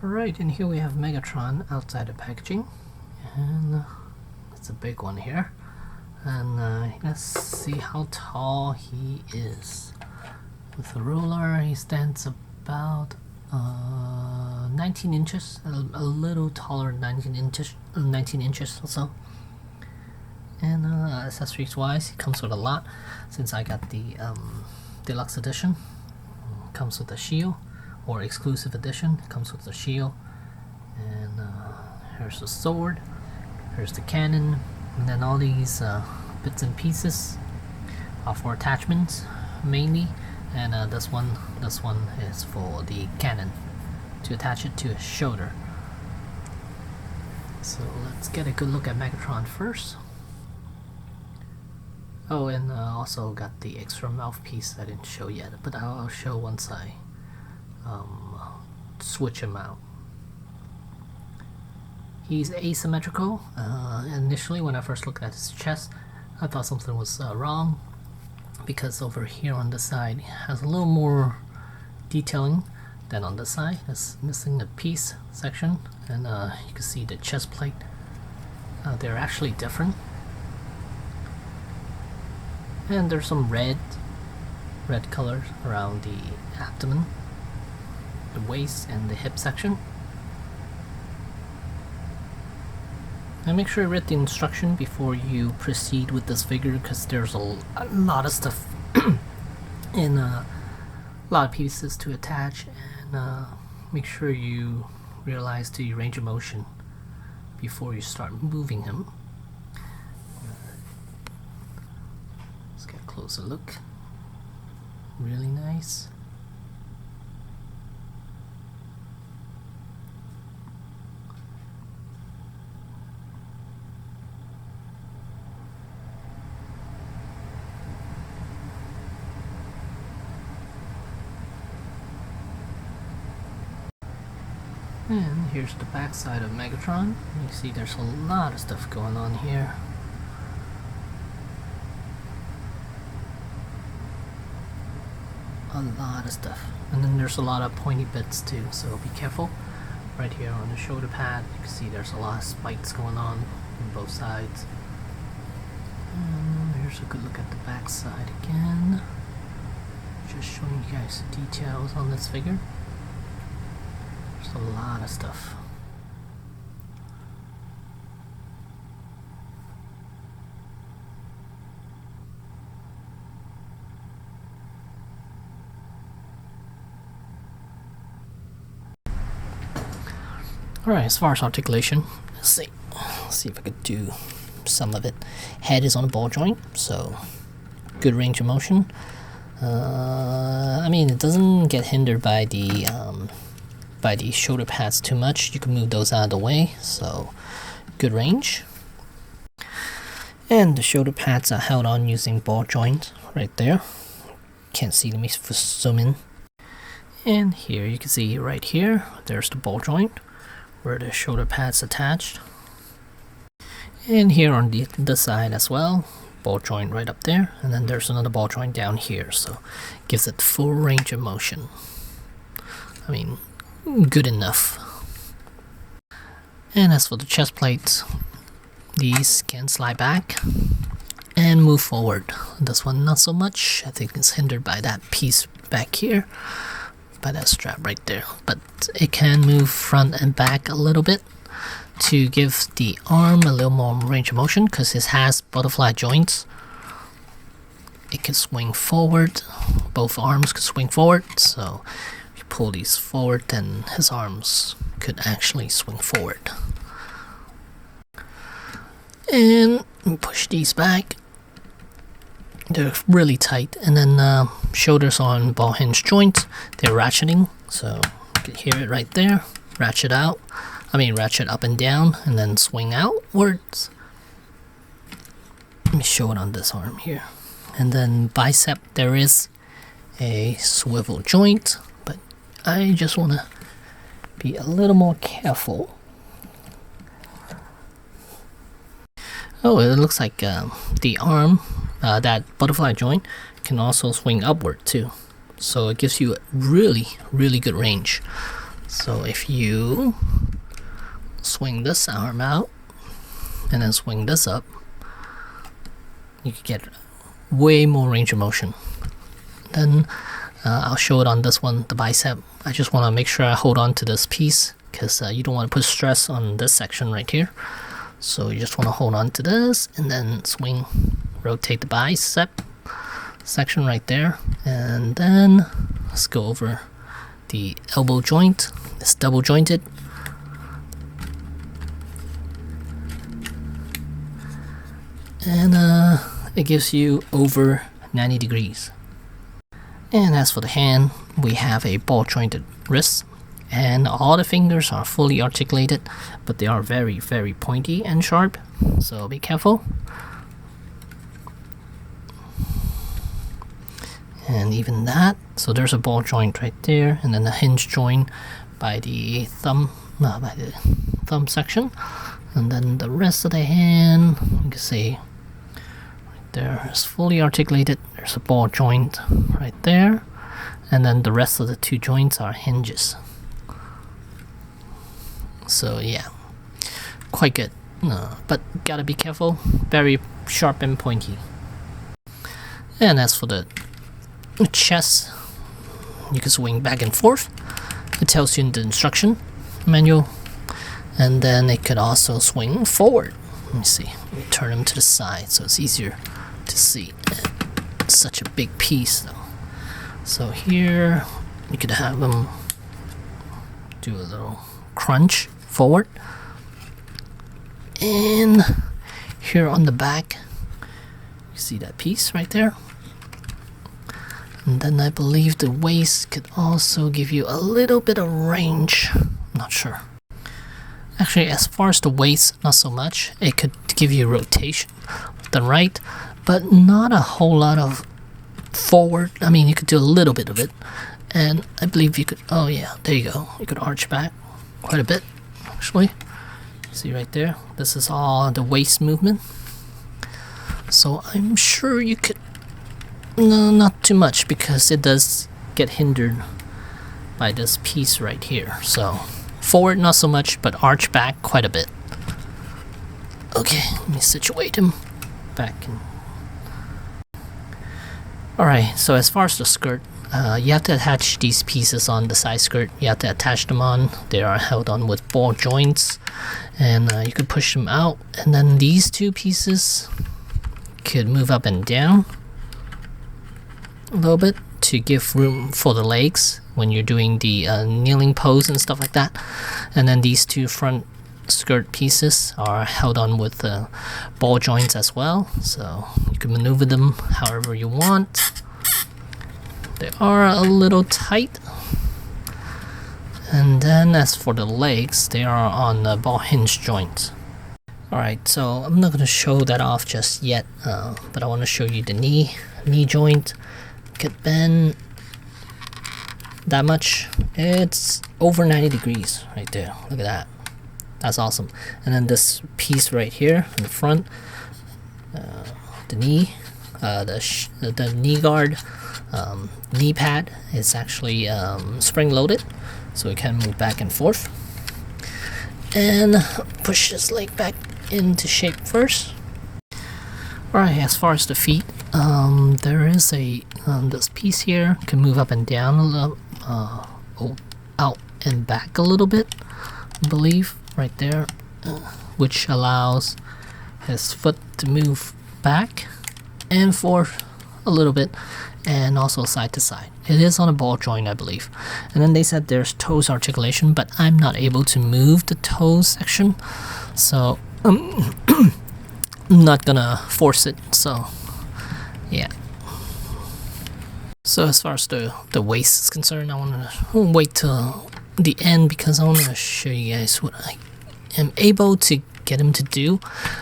Alright, and here we have Megatron outside the packaging, and it's a big one here, and let's see how tall he is. With the ruler, he stands about 19 inches, a little taller than 19 inches or so. And accessories wise, it comes with a lot. Since I got the deluxe edition, it comes with a shield, or exclusive edition, it comes with the shield. And here's the sword, here's the cannon, and then all these bits and pieces are for attachments mainly. And this one is for the cannon, to attach it to his shoulder. So let's get a good look at Megatron first. Oh, and also got the extra mouthpiece I didn't show yet, but I'll show once I switch him out. He's asymmetrical. Initially, when I first looked at his chest, I thought something was wrong, because over here on the side it has a little more detailing than on this side. It's missing the piece section, and you can see the chest plate. They're actually different. And there's some red colors around the abdomen, the waist, and the hip section. And make sure you read the instruction before you proceed with this figure, because there's a lot of stuff and a lot of pieces to attach, and make sure you realize the range of motion before you start moving him. Let's get a closer look. Really nice. And here's the back side of Megatron. You see there's a lot of stuff going on here. A lot of stuff. And then there's a lot of pointy bits too, so be careful. Right here on the shoulder pad, you can see there's a lot of spikes going on both sides. And here's a good look at the back side again. Just showing you guys the details on this figure. There's a lot of stuff. Alright, as far as articulation, let's see if I could do some of it. Head is on a ball joint, so good range of motion. I mean, it doesn't get hindered by the shoulder pads too much. You can move those out of the way, so good range. And the shoulder pads are held on using ball joint right there. Can't see, let me zoom in. And here you can see right here, there's the ball joint where the shoulder pads attached. And here on the side as well, ball joint right up there, and then there's another ball joint down here, so gives it full range of motion. I mean, good enough. And as for the chest plates, these can slide back and move forward. This one not so much. I think it's hindered by that piece back here, by that strap right there, but it can move front and back a little bit to give the arm a little more range of motion, because it has butterfly joints. It can swing forward, both arms can swing forward, so if you pull these forward, then his arms could actually swing forward. And push these back. They're really tight, and then shoulders on ball hinge joints. They're ratcheting, so you can hear it right there. Ratchet out. I mean, ratchet up and down, and then swing outwards. Let me show it on this arm here. And then bicep, there is a swivel joint, but I just want to be a little more careful. Oh, it looks like the arm, that butterfly joint, can also swing upward too. So it gives you a really good range. So if you swing this arm out and then swing this up, you can get way more range of motion. Then I'll show it on this one, the bicep. I just want to make sure I hold on to this piece because you don't want to put stress on this section right here. So you just want to hold on to this and then swing, rotate the bicep section right there. And then let's go over the elbow joint. It's double jointed. And it gives you over 90 degrees. And as for the hand, we have a ball jointed wrist, and all the fingers are fully articulated, but they are very, very pointy and sharp, so be careful. And even that, so there's a ball joint right there, and then the hinge joint by the thumb section, and then the rest of the hand, you can see there is fully articulated. There's a ball joint right there, and then the rest of the two joints are hinges. So yeah, quite good, but gotta be careful, very sharp and pointy. And as for the chest, you can swing back and forth. It tells you in the instruction manual, and then it could also swing forward. Let me see, let me turn them to the side so it's easier to see. It's such a big piece though. So here you could have them do a little crunch forward, and here on the back you see that piece right there. And then I believe the waist could also give you a little bit of range. Not sure. Actually, as far as the waist, not so much. It could give you rotation left and right, but not a whole lot of forward. I mean, you could do a little bit of it. And I believe you could, oh yeah, there you go. You could arch back quite a bit, actually. See right there? This is all the waist movement. So I'm sure you could, no, not too much, because it does get hindered by this piece right here. So forward not so much, but arch back quite a bit. Okay, let me situate him back in. Alright, so as far as the skirt, you have to attach these pieces on the side skirt. You have to attach them on. They are held on with ball joints, and you could push them out, and then these two pieces could move up and down a little bit to give room for the legs when you're doing the kneeling pose and stuff like that. And then these two front skirt pieces are held on with ball joints as well, so you can maneuver them however you want. They are a little tight. And then as for the legs, they are on the ball hinge joints. Alright, so I'm not going to show that off just yet, but I want to show you the knee joint. Could bend that much. It's over 90 degrees right there. Look at that. That's awesome. And then this piece right here in the front, the knee, the knee guard, knee pad is actually spring loaded, so it can move back and forth. And push this leg back into shape first. Alright, as far as the feet, there is a this piece here can move up and down a little, out and back a little bit, I believe, right there, which allows his foot to move back and forth a little bit, and also side to side. It is on a ball joint, I believe. And then they said there's toes articulation, but I'm not able to move the toes section, so I'm not gonna force it. So yeah. So as far as the waist is concerned, I want to wait till the end because I want to show you guys what I am able to get him to do.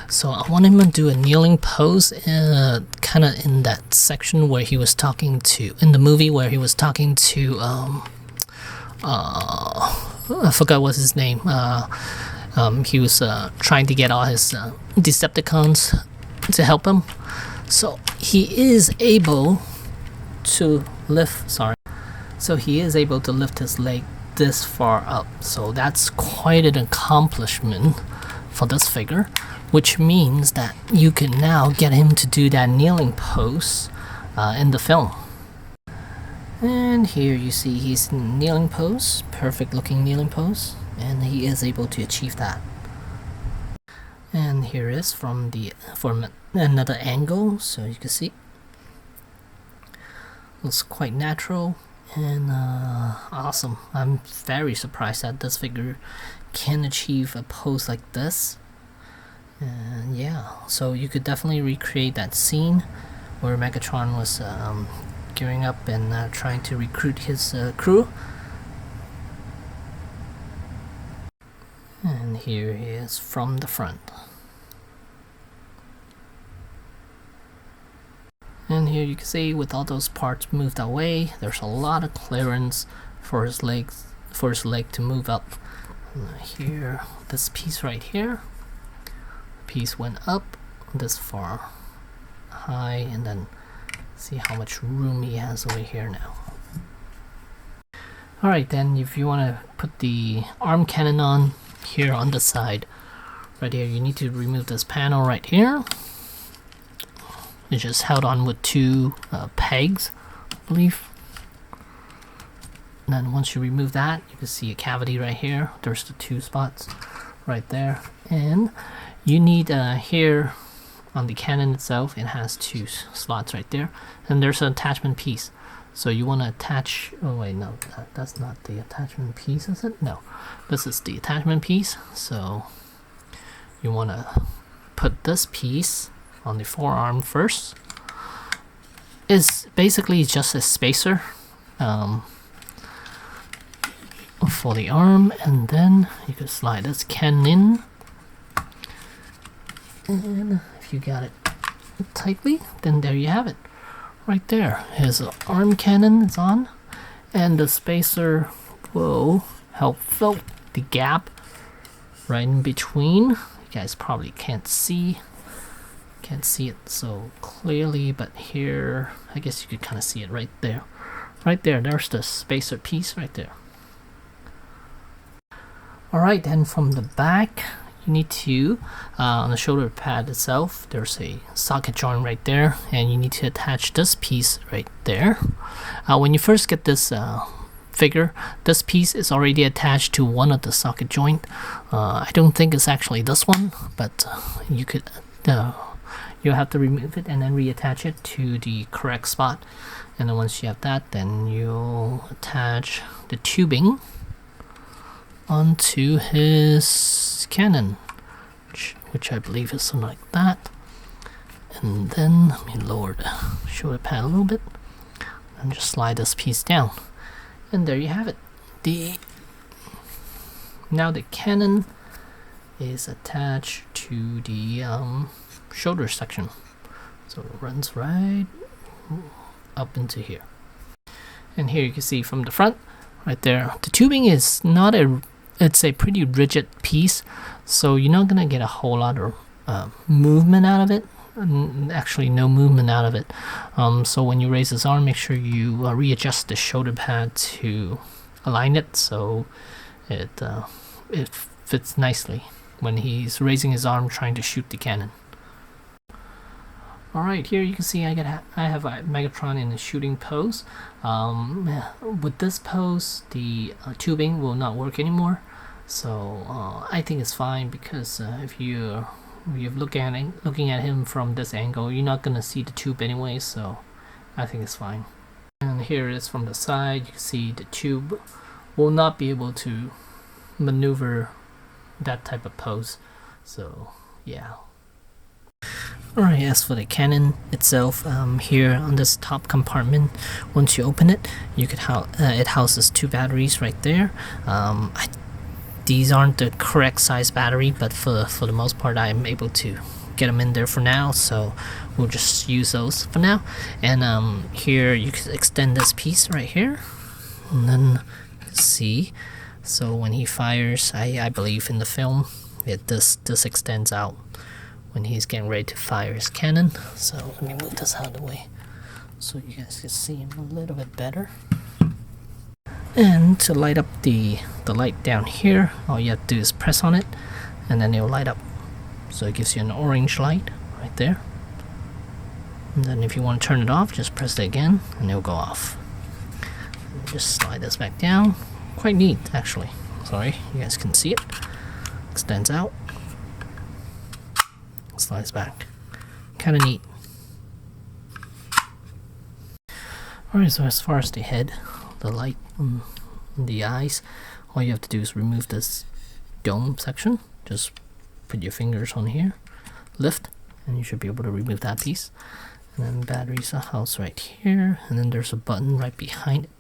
So I want him to do a kneeling pose, kind of in that section where he was talking to, in the movie where he was talking to, I forgot what's his name. He was trying to get all his Decepticons to help him. So he is able to lift, so he is able to lift his leg this far up. So that's quite an accomplishment for this figure, which means that you can now get him to do that kneeling pose in the film. And here you see he's in kneeling pose, perfect looking kneeling pose, and he is able to achieve that. And here is from another angle, so you can see looks quite natural and awesome. I'm very surprised that this figure can achieve a pose like this. And yeah, so you could definitely recreate that scene where Megatron was gearing up and trying to recruit his crew. And here he is from the front. And here you can see with all those parts moved away, there's a lot of clearance for his leg to move up. And here, this piece right here, piece went up this far high, and then see how much room he has over here now. Alright, then if you want to put the arm cannon on here on the side, right here, you need to remove this panel right here. It's just held on with two pegs, I believe. And then once you remove that, you can see a cavity right here. There's the two spots right there. And you need here on the cannon itself, it has two slots right there. And there's an attachment piece. So you want to attach, oh wait, no, that's not the attachment piece, is it? No, this is the attachment piece. So you want to put this piece on the forearm first. Is basically just a spacer for the arm, and then you can slide this cannon in, and if you got it tightly, then there you have it right there. His arm cannon is on, and the spacer will help fill the gap right in between. You guys probably can't see it so clearly, but here I guess you could kind of see it right there. There's the spacer piece right there. Alright, then from the back you need to on the shoulder pad itself, there's a socket joint right there, and you need to attach this piece right there. When you first get this figure, this piece is already attached to one of the socket joint. I don't think it's actually this one, but you could you'll have to remove it and then reattach it to the correct spot. And then once you have that, then you'll attach the tubing onto his cannon, which I believe is something like that. And then let me lower the shoulder pad a little bit and just slide this piece down. And there you have it. Now the cannon is attached to the shoulder section, so it runs right up into here. And here you can see from the front right there, the tubing is not it's a pretty rigid piece, so you're not gonna get a whole lot of movement out of it. Actually no movement out of it. So when you raise his arm, make sure you readjust the shoulder pad to align it so it fits nicely when he's raising his arm trying to shoot the cannon. Alright, here you can see I have a Megatron in a shooting pose. With this pose, the tubing will not work anymore. So I think it's fine, because if you're looking at him from this angle, you're not gonna see the tube anyway. So I think it's fine. And here it is from the side. You can see the tube will not be able to maneuver that type of pose. So yeah. Alright, as for the cannon itself, here on this top compartment, once you open it, you could it houses two batteries right there. These aren't the correct size battery, but for the most part I'm able to get them in there for now, so we'll just use those for now. And here you can extend this piece right here, and then see, so when he fires, I believe in the film this extends out when he's getting ready to fire his cannon. So let me move this out of the way so you guys can see him a little bit better. And to light up the light down here, all you have to do is press on it and then it'll light up. So it gives you an orange light right there. And then if you want to turn it off, just press it again and it'll go off. And just slide this back down. Quite neat, actually. Sorry, you guys can see it. Extends out. Slides back. Kind of neat. Alright, so as far as the head, the light on the eyes, all you have to do is remove this dome section. Just put your fingers on here, lift, and you should be able to remove that piece. And then batteries are housed right here, and then there's a button right behind it.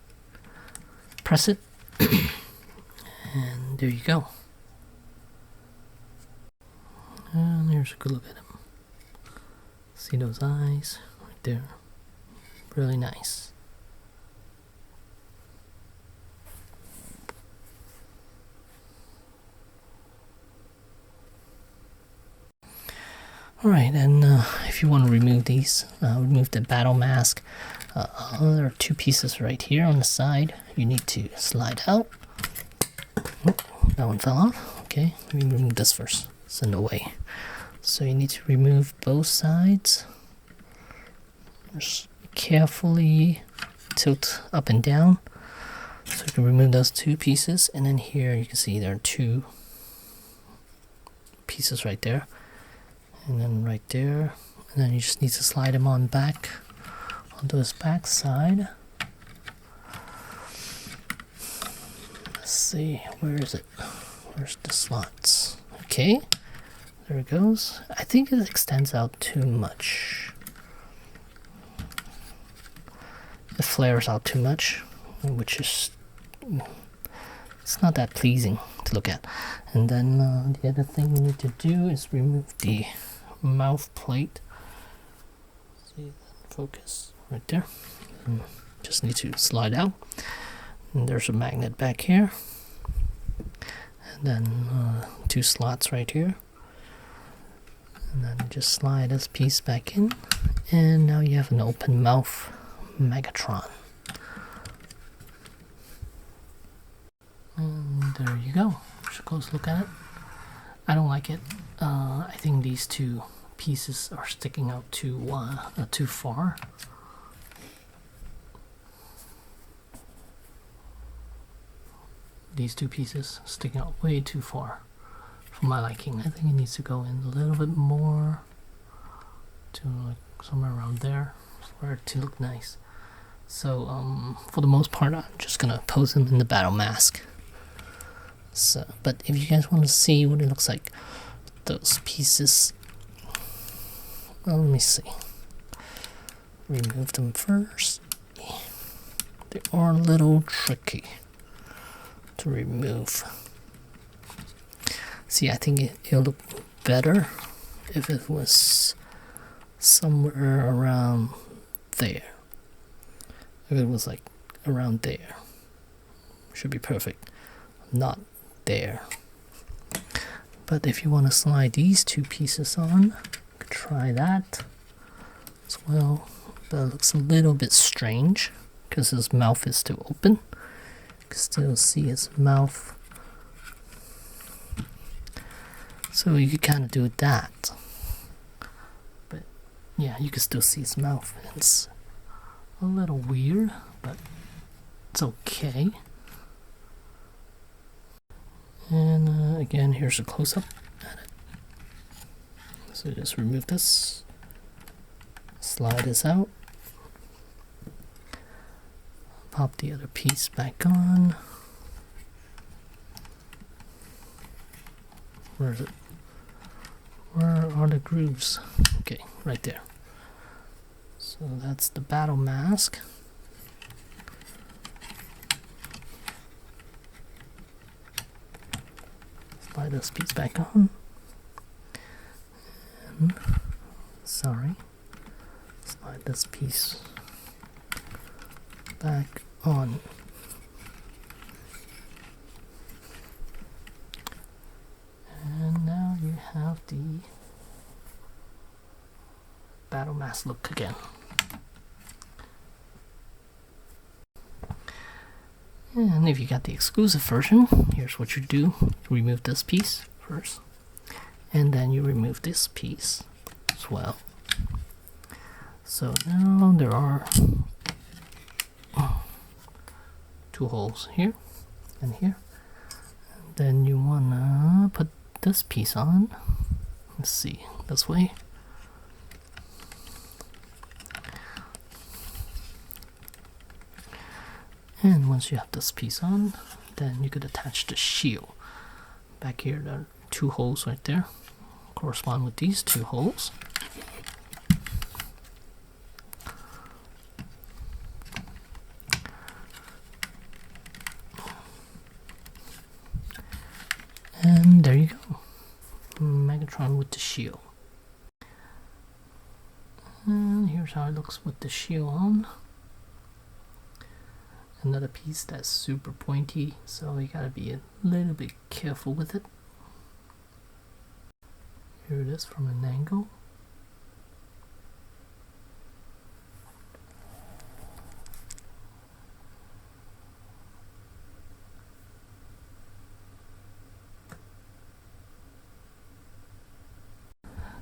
Press it, and there you go. And there's a good look at him. See those eyes right there? Really nice. Alright, and if you want to remove these, remove the battle mask, there are two pieces right here on the side. You need to slide out. Oh, that one fell off. Okay, let me remove this first. It's in the way. So you need to remove both sides. Just carefully tilt up and down. So you can remove those two pieces. And then here you can see there are two pieces right there. And then right there, and then you just need to slide them on back onto his back side. Let's see, where is it? Where's the slots? Okay, there it goes. I think it extends out too much. It flares out too much, which is, it's not that pleasing to look at. And then the other thing you need to do is remove the mouth plate. See that focus right there. Just need to slide out. And there's a magnet back here. And then two slots right here. And then just slide this piece back in. And now you have an open mouth Megatron. And there you go. Just a close look at it. I don't like it. I think these two pieces are sticking out too far. These two pieces sticking out way too far for my liking. I think it needs to go in a little bit more to like somewhere around there for it to look nice. So for the most part, I'm just gonna pose him in the battle mask. So, but if you guys want to see what it looks like, those pieces, well, let me see. Remove them first. They are a little tricky to remove. See, I think it'll look better if it was somewhere around there. If it was like around there, should be perfect. Not there. But if you want to slide these two pieces on, you could try that as well. That looks a little bit strange because his mouth is still open. You can still see his mouth. So you could kind of do that. But yeah, you can still see his mouth. It's a little weird, but it's okay. And again, here's a close-up at it. So just remove this, slide this out, pop the other piece back on. Where is it? Where are the grooves? Okay, right there. So that's the battle mask. Slide this piece back on. And, sorry. Slide this piece back on. And now you have the battle mask look again. And if you got the exclusive version, here's what you do. Remove this piece first, and then you remove this piece as well. So now there are 2 holes here and here. And then you wanna put this piece on. Let's see, this way. And once you have this piece on, then you could attach the shield. Back here, there are 2 holes right there, correspond with these 2 holes. And there you go, Megatron with the shield. And here's how it looks with the shield on. Another piece that's super pointy, so you gotta be a little bit careful with it. Here it is from an angle.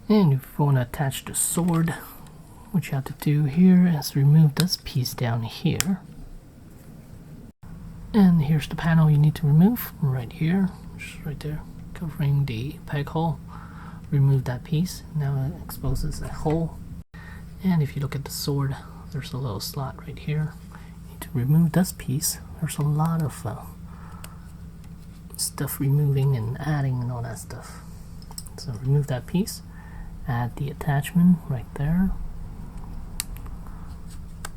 And if you want to attach the sword, what you have to do here is remove this piece down here. And here's the panel you need to remove right here, just right there, covering the peg hole. Remove that piece. Now it exposes a hole. And if you look at the sword, there's a little slot right here. You need to remove this piece. There's a lot of stuff removing and adding and all that stuff. So remove that piece. Add the attachment right there.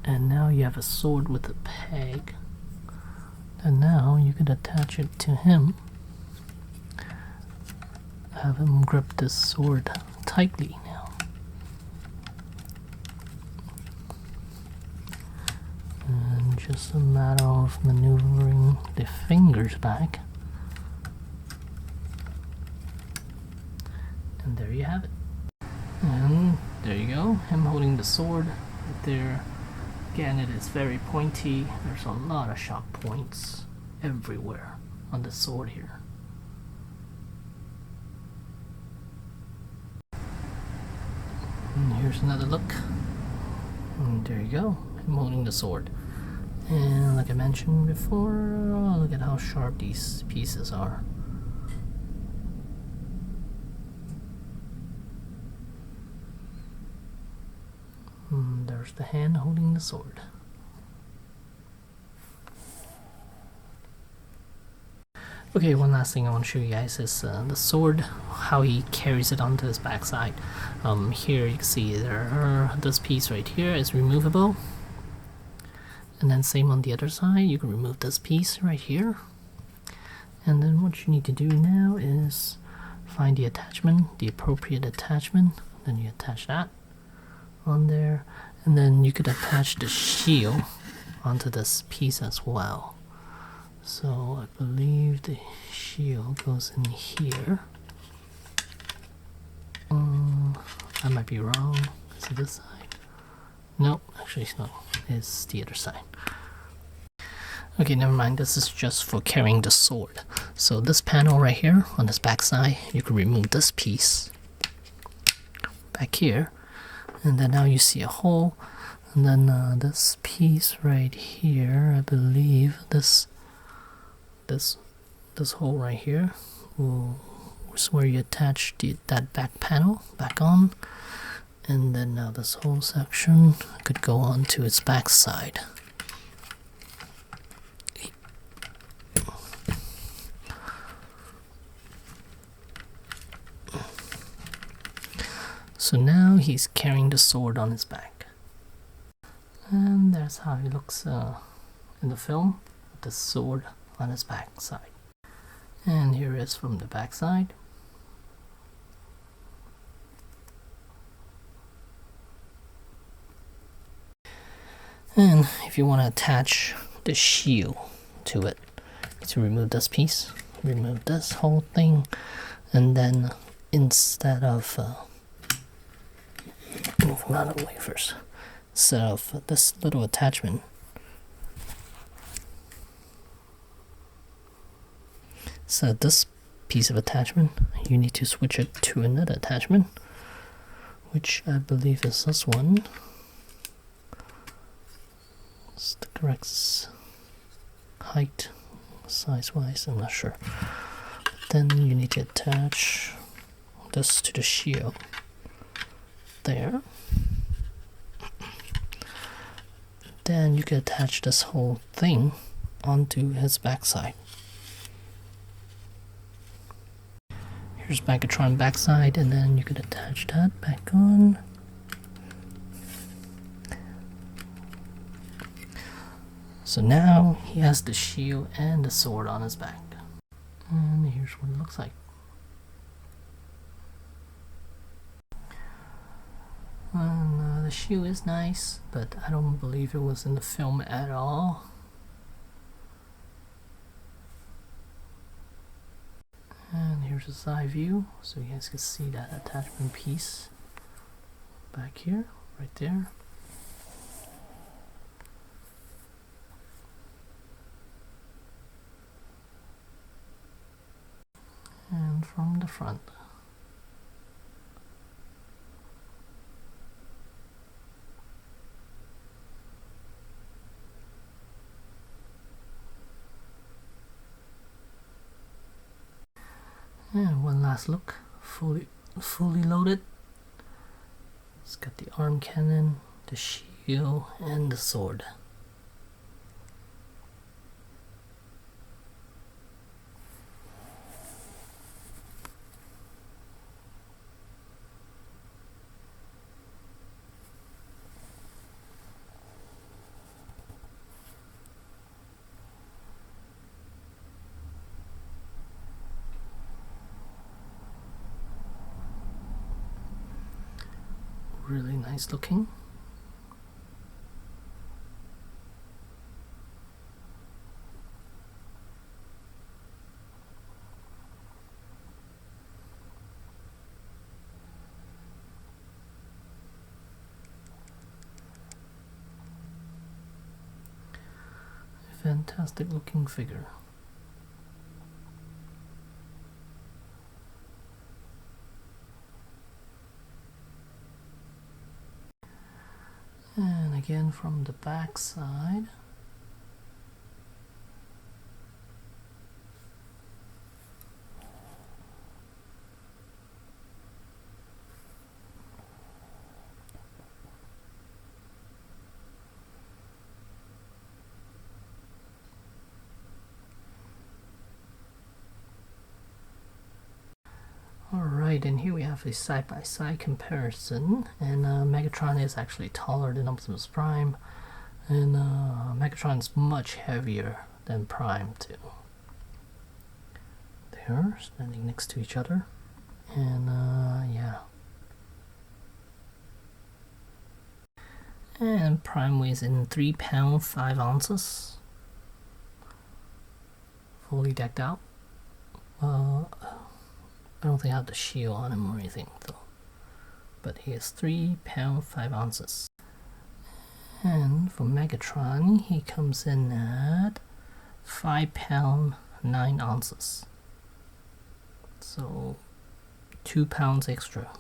And now you have a sword with a peg. And now you could attach it to him. Have him grip this sword tightly now. And just a matter of maneuvering the fingers back. And there you have it. And there you go, him holding the sword right there. Again, it is very pointy. There's a lot of sharp points everywhere on the sword here. And here's another look. And there you go, him holding the sword. And like I mentioned before, look at how sharp these pieces are. And there's the hand holding the sword. Okay, one last thing I want to show you guys is the sword, how he carries it onto his backside. Here you can see this piece right here is removable. And then same on the other side, you can remove this piece right here. And then what you need to do now is find the attachment, the appropriate attachment. Then you attach that on there. And then you could attach the shield onto this piece as well. So I believe the shield goes in here. I might be wrong. Is it this side? Nope, actually no. It's the other side. Okay, never mind. This is just for carrying the sword. So this panel right here on this back side, you can remove this piece back here, and then now you see a hole. And then this piece right here, I believe this hole right here is where you attach that back panel back on, and then now this whole section could go on to its back side. So now he's carrying the sword on his back, and that's how he looks in the film with the sword on his back side. And here it is from the back side. And if you want to attach the shield to it, to remove this piece, remove this whole thing, and then instead of move him out of the way first, instead of this little attachment, So this piece of attachment, you need to switch it to another attachment, which I believe is this one. It's the correct height, size-wise, I'm not sure. Then you need to attach this to the shield there. Then you can attach this whole thing onto his backside. Here's Megatron backside, and then you could attach that back on. So now he has the shield and the sword on his back. And here's what it looks like. And the shield is nice, but I don't believe it was in the film at all. And here's a side view, so you guys can see that attachment piece back here, right there. And from the front. And one last look, fully loaded. It's got the arm cannon, the shield, and the sword. Really nice looking. Fantastic looking figure. And again from the back side. Alright, and here we have a side-by-side comparison, and Megatron is actually taller than Optimus Prime, and Megatron is much heavier than Prime too. They're standing next to each other, and yeah. And Prime weighs in 3 pounds 5 ounces, fully decked out. I don't think I have the shield on him or anything though, but he is 3 pounds 5 ounces. And for Megatron, he comes in at 5 pounds 9 ounces, so 2 pounds extra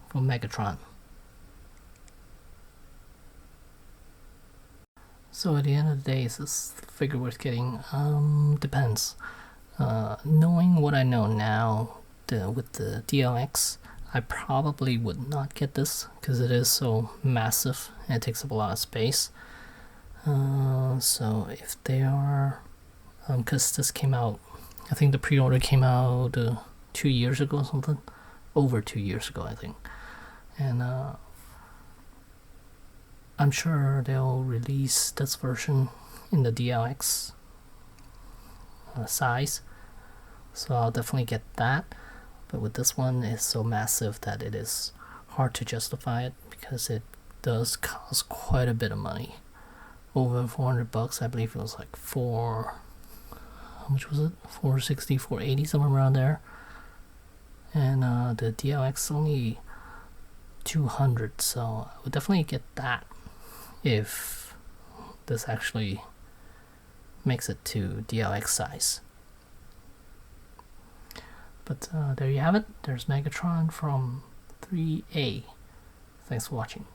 for Megatron. So at the end of the day, is this figure worth getting? Depends. Knowing what I know now, with the DLX, I probably would not get this because it is so massive and it takes up a lot of space. So if they are, because this came out, I think the pre-order came out 2 years ago or something, over 2 years ago I think, and I'm sure they'll release this version in the DLX size, so I'll definitely get that. But with this one, it's so massive that it is hard to justify it because it does cost quite a bit of money. Over $400, I believe it was like how much was it? 460, 480, somewhere around there. And the DLX only 200, so I would definitely get that if this actually makes it to DLX size. But there you have it. There's Megatron from 3A. Thanks for watching.